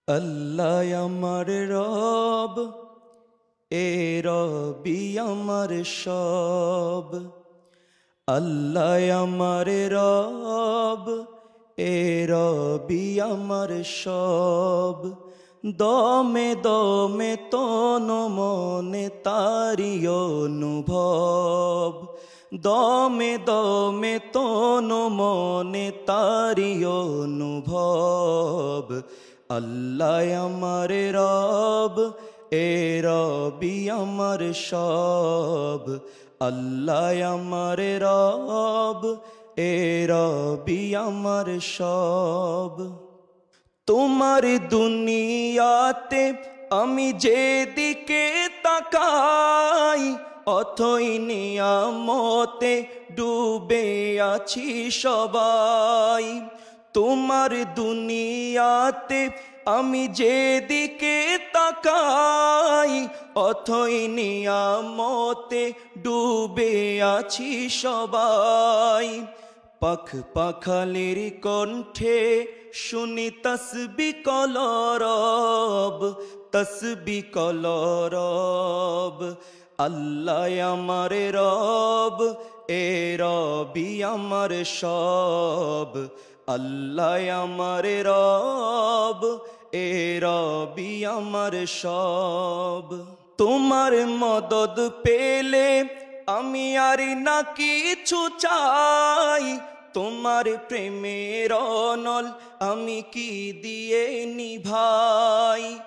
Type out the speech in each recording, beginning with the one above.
আল্লাহ আমার রব, এ রবি আমার সব। আল্লাহ আমার রব, এ রবি আমার সব। দমে দমে তন মনে তারি অনুভব। দমে দমে তন মনে তারি অনুভব। আল্লাহ আমার রব, এ রবি আমার সব। আল্লাহ আমার রব, এ রবি আমার সব। তোমার দুনিয়াতে আমি যেদিকে তাকাই, অথই নিয়ামতে ডুবে আছি সবাই। তোমার দুনিয়াতে আমি যেদিকে তাকাই, অথই নিয়ামতে ডুবে আছি সবাই। পাখ পাখালির কণ্ঠে শুনি তসবি কলরব, তসবি কলরব। আল্লাহ আমার রব, এ রবি আমার সব। আল্লাহ আমার রব, এ রবি আমার সব। তোমার মদদ পেলে আমি আর না কিছু চাই। তোমার প্রেমের অনল আমি কি দিয়ে নিভাই।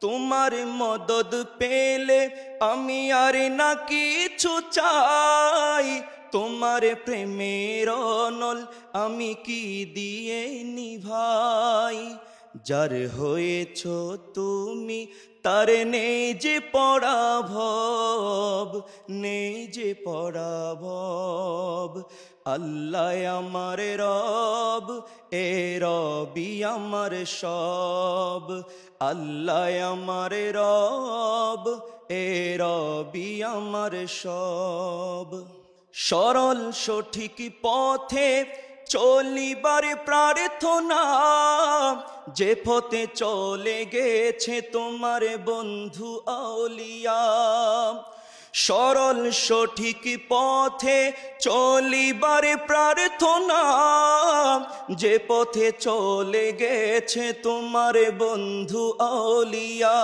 তোমার মদদ পেলে আমি আর না কিছু চাই। তোমার প্রেমের অনল আমি কি দিয়ে নিভাই। যার হয়েছ তুমি তার নেই যে পরাভব, নেই যে পরাভব। আল্লাহ আমার রব, এ রবি আমার সব। আল্লাহ আমার রব, এ রবি আমার সব। সরল সঠিক পথে চলিবার প্রার্থনা, যে পথে চলে গেছে তোমার বন্ধু আউলিয়া। সরল সঠিক পথে চলিবার প্রার্থনা, যে পথে চলে গেছে তোমার বন্ধু আউলিয়া।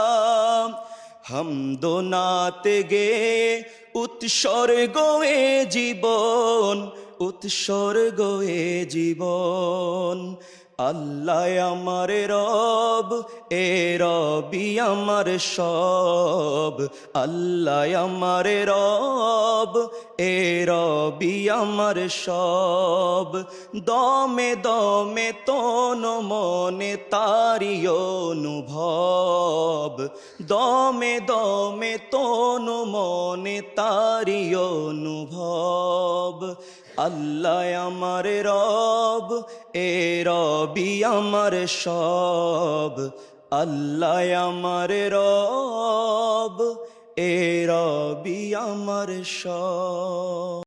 হামদোনাতে গে উৎসর্গ এ জীবন, উৎসর্গ এ জীবন। আল্লাহ আমার রব, এ রবি আমার সব। আল্লাহ আমার রব, এ রবি আমার সব। দমে দমে তন মনে তারি অনুভব। দমে দমে তন মনে তারি অনুভব। আল্লাহ আমার রব, এ রবি আমার সব। আল্লাহ আমার রব, এ রবি আমার সব।